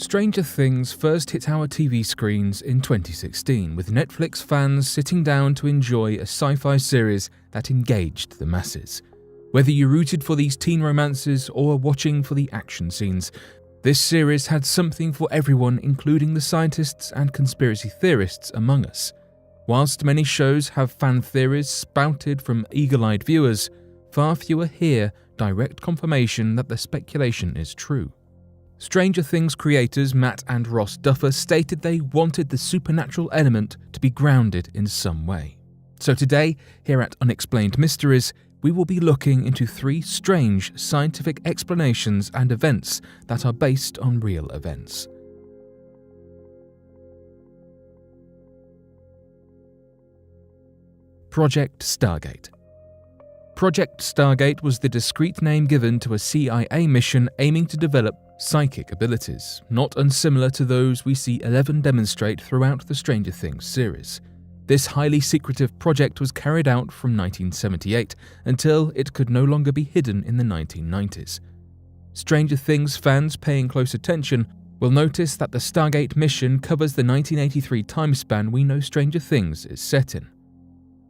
Stranger Things first hit our TV screens in 2016, with Netflix fans sitting down to enjoy a sci-fi series that engaged the masses. Whether you rooted for these teen romances or watching for the action scenes, this series had something for everyone, including the scientists and conspiracy theorists among us. Whilst many shows have fan theories spouted from eagle-eyed viewers, far fewer hear direct confirmation that the speculation is true. Stranger Things creators Matt and Ross Duffer stated they wanted the supernatural element to be grounded in some way. So today, here at Unexplained Mysteries, we will be looking into 3 strange scientific explanations and events that are based on real events. Project Stargate. Project Stargate was the discrete name given to a CIA mission aiming to develop psychic abilities, not unsimilar to those we see Eleven demonstrate throughout the Stranger Things series. This highly secretive project was carried out from 1978 until it could no longer be hidden in the 1990s. Stranger Things fans paying close attention will notice that the Stargate mission covers the 1983 time span we know Stranger Things is set in.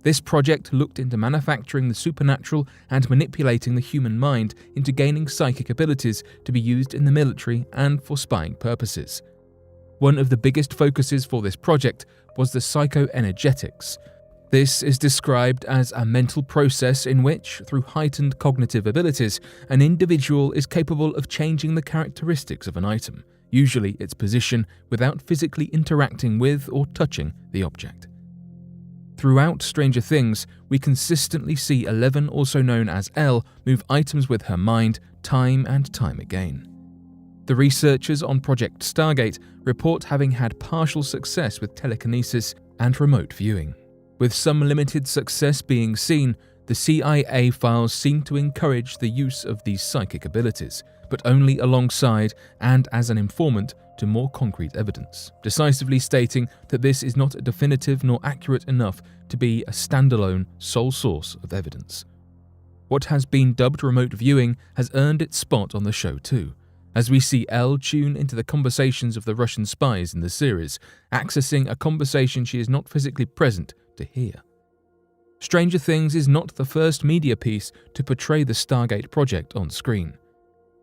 This project looked into manufacturing the supernatural and manipulating the human mind into gaining psychic abilities to be used in the military and for spying purposes. One of the biggest focuses for this project was the psychoenergetics. This is described as a mental process in which, through heightened cognitive abilities, an individual is capable of changing the characteristics of an item, usually its position, without physically interacting with or touching the object. Throughout Stranger Things, we consistently see Eleven, also known as Elle, move items with her mind time and time again. The researchers on Project Stargate report having had partial success with telekinesis and remote viewing. With some limited success being seen, the CIA files seem to encourage the use of these psychic abilities, but only alongside and as an informant to more concrete evidence, decisively stating that this is not definitive nor accurate enough to be a standalone sole source of evidence. What has been dubbed remote viewing has earned its spot on the show too, as we see Elle tune into the conversations of the Russian spies in the series, accessing a conversation she is not physically present to hear. Stranger Things is not the first media piece to portray the Stargate project on screen,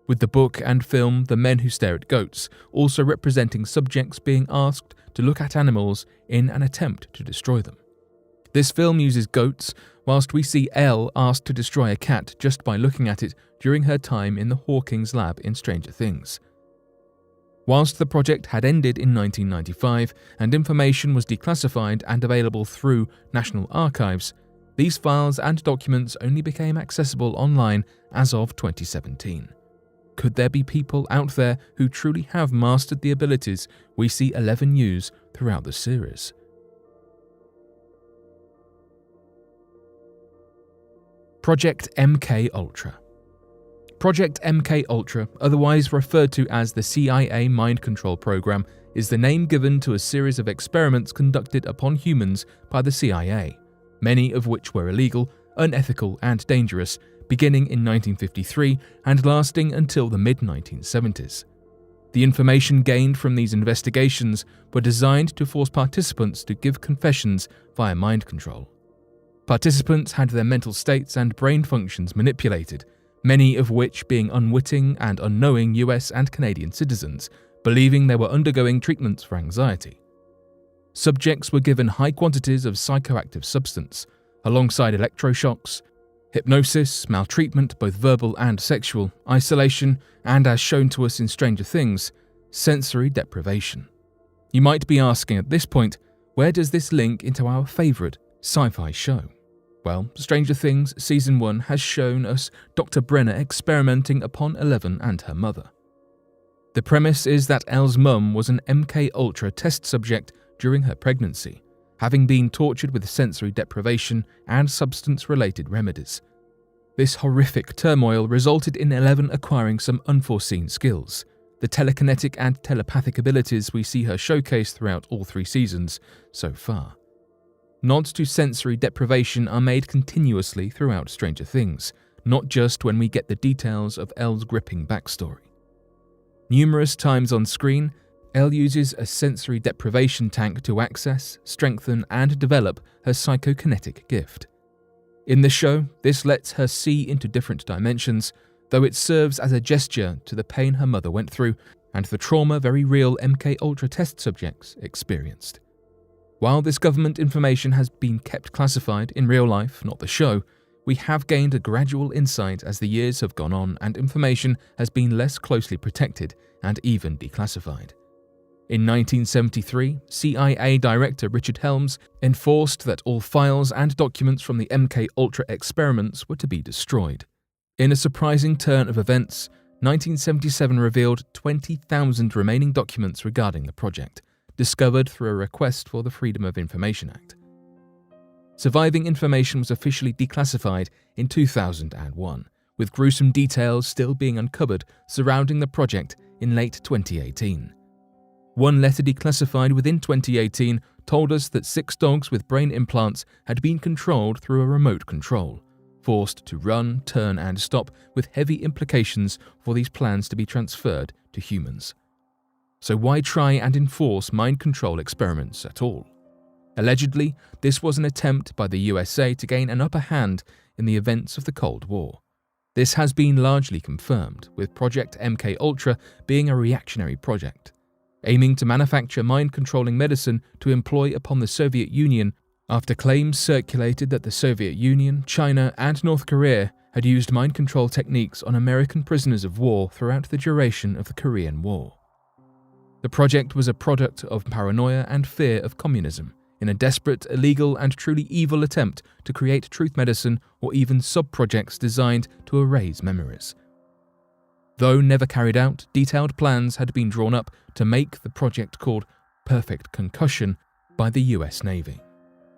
with the book and film The Men Who Stare at Goats also representing subjects being asked to look at animals in an attempt to destroy them. This film uses goats, whilst we see Elle asked to destroy a cat just by looking at it during her time in the Hawkins lab in Stranger Things. Whilst the project had ended in 1995 and information was declassified and available through National Archives, these files and documents only became accessible online as of 2017. Could there be people out there who truly have mastered the abilities we see Eleven use throughout the series? Project MK Ultra. Project MK Ultra, otherwise referred to as the CIA Mind Control Program, is the name given to a series of experiments conducted upon humans by the CIA, many of which were illegal, unethical, and dangerous, beginning in 1953 and lasting until the mid-1970s. The information gained from these investigations were designed to force participants to give confessions via mind control. Participants had their mental states and brain functions manipulated, many of which being unwitting and unknowing US and Canadian citizens, believing they were undergoing treatments for anxiety. Subjects were given high quantities of psychoactive substance, alongside electroshocks, hypnosis, maltreatment, both verbal and sexual, isolation, and as shown to us in Stranger Things, sensory deprivation. You might be asking at this point, where does this link into our favourite sci-fi show? Well, Stranger Things Season 1 has shown us Dr. Brenner experimenting upon Eleven and her mother. The premise is that Elle's mum was an MK Ultra test subject during her pregnancy, having been tortured with sensory deprivation and substance-related remedies. This horrific turmoil resulted in Eleven acquiring some unforeseen skills, the telekinetic and telepathic abilities we see her showcase throughout all 3 seasons so far. Nods to sensory deprivation are made continuously throughout Stranger Things, not just when we get the details of Elle's gripping backstory. Numerous times on screen, Elle uses a sensory deprivation tank to access, strengthen, and develop her psychokinetic gift. In the show, this lets her see into different dimensions, though it serves as a gesture to the pain her mother went through and the trauma very real MKUltra test subjects experienced. While this government information has been kept classified in real life, not the show, we have gained a gradual insight as the years have gone on and information has been less closely protected and even declassified. In 1973, CIA Director Richard Helms enforced that all files and documents from the MKUltra experiments were to be destroyed. In a surprising turn of events, 1977 revealed 20,000 remaining documents regarding the project, discovered through a request for the Freedom of Information Act. Surviving information was officially declassified in 2001, with gruesome details still being uncovered surrounding the project in late 2018. One letter declassified within 2018 told us that 6 dogs with brain implants had been controlled through a remote control, forced to run, turn, and stop, with heavy implications for these plans to be transferred to humans. So why try and enforce mind control experiments at all? Allegedly, this was an attempt by the USA to gain an upper hand in the events of the Cold War. This has been largely confirmed, with Project MKUltra being a reactionary project, aiming to manufacture mind-controlling medicine to employ upon the Soviet Union after claims circulated that the Soviet Union, China, and North Korea had used mind control techniques on American prisoners of war throughout the duration of the Korean War. The project was a product of paranoia and fear of communism, in a desperate, illegal, and truly evil attempt to create truth medicine or even sub-projects designed to erase memories. Though never carried out, detailed plans had been drawn up to make the project called Perfect Concussion by the US Navy.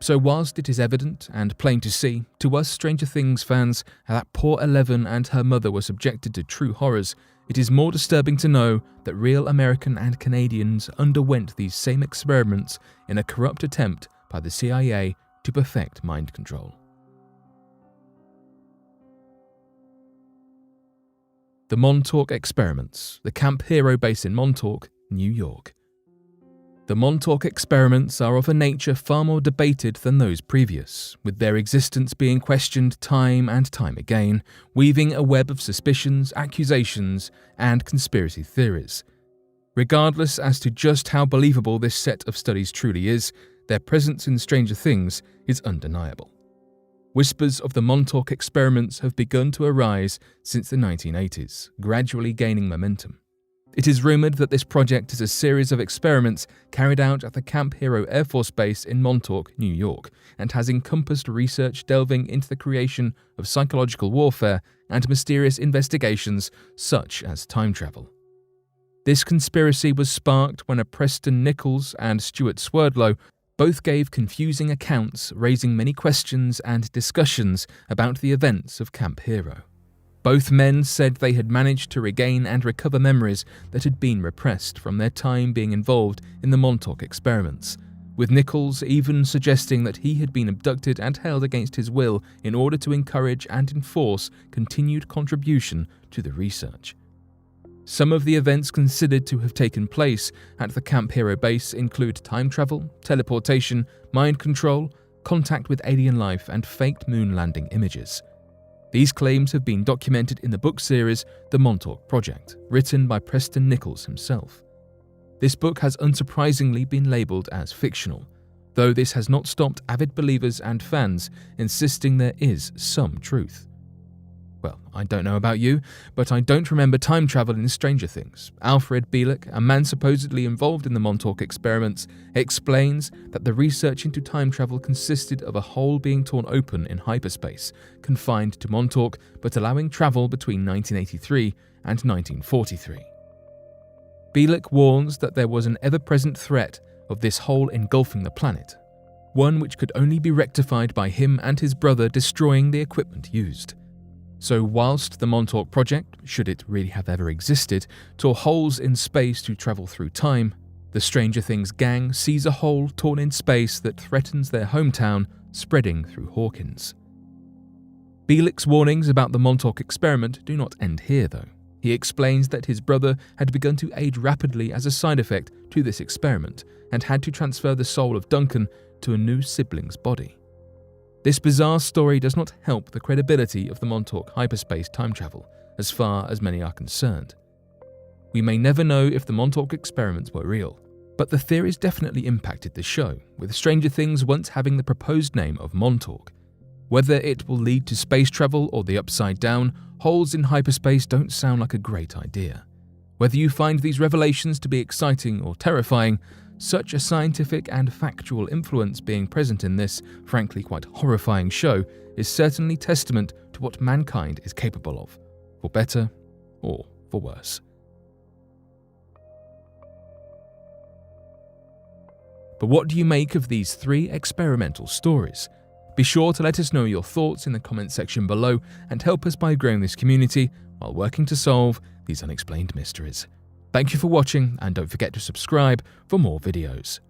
So whilst it is evident and plain to see, to us Stranger Things fans, that poor Eleven and her mother were subjected to true horrors, it is more disturbing to know that real American and Canadians underwent these same experiments in a corrupt attempt by the CIA to perfect mind control. The Montauk Experiments, the Camp Hero base in Montauk, New York. The Montauk experiments are of a nature far more debated than those previous, with their existence being questioned time and time again, weaving a web of suspicions, accusations, and conspiracy theories. Regardless as to just how believable this set of studies truly is, their presence in Stranger Things is undeniable. Whispers of the Montauk experiments have begun to arise since the 1980s, gradually gaining momentum. It is rumoured that this project is a series of experiments carried out at the Camp Hero Air Force Base in Montauk, New York, and has encompassed research delving into the creation of psychological warfare and mysterious investigations such as time travel. This conspiracy was sparked when a Preston Nichols and Stuart Swerdlow both gave confusing accounts, raising many questions and discussions about the events of Camp Hero. Both men said they had managed to regain and recover memories that had been repressed from their time being involved in the Montauk experiments, with Nichols even suggesting that he had been abducted and held against his will in order to encourage and enforce continued contribution to the research. Some of the events considered to have taken place at the Camp Hero base include time travel, teleportation, mind control, contact with alien life, and faked moon landing images. These claims have been documented in the book series The Montauk Project, written by Preston Nichols himself. This book has unsurprisingly been labelled as fictional, though this has not stopped avid believers and fans insisting there is some truth. Well, I don't know about you, but I don't remember time travel in Stranger Things. Alfred Bielek, a man supposedly involved in the Montauk experiments, explains that the research into time travel consisted of a hole being torn open in hyperspace, confined to Montauk, but allowing travel between 1983 and 1943. Bielek warns that there was an ever-present threat of this hole engulfing the planet, one which could only be rectified by him and his brother destroying the equipment used. So whilst the Montauk Project, should it really have ever existed, tore holes in space to travel through time, the Stranger Things gang sees a hole torn in space that threatens their hometown, spreading through Hawkins. Bielek's warnings about the Montauk experiment do not end here, though. He explains that his brother had begun to age rapidly as a side effect to this experiment and had to transfer the soul of Duncan to a new sibling's body. This bizarre story does not help the credibility of the Montauk hyperspace time travel, as far as many are concerned. We may never know if the Montauk experiments were real, but the theories definitely impacted the show, with Stranger Things once having the proposed name of Montauk. Whether it will lead to space travel or the Upside Down, holes in hyperspace don't sound like a great idea. Whether you find these revelations to be exciting or terrifying, such a scientific and factual influence being present in this, frankly quite horrifying show is certainly testament to what mankind is capable of, for better or for worse. But what do you make of these 3 experimental stories? Be sure to let us know your thoughts in the comment section below and help us by growing this community while working to solve these unexplained mysteries. Thank you for watching, and don't forget to subscribe for more videos.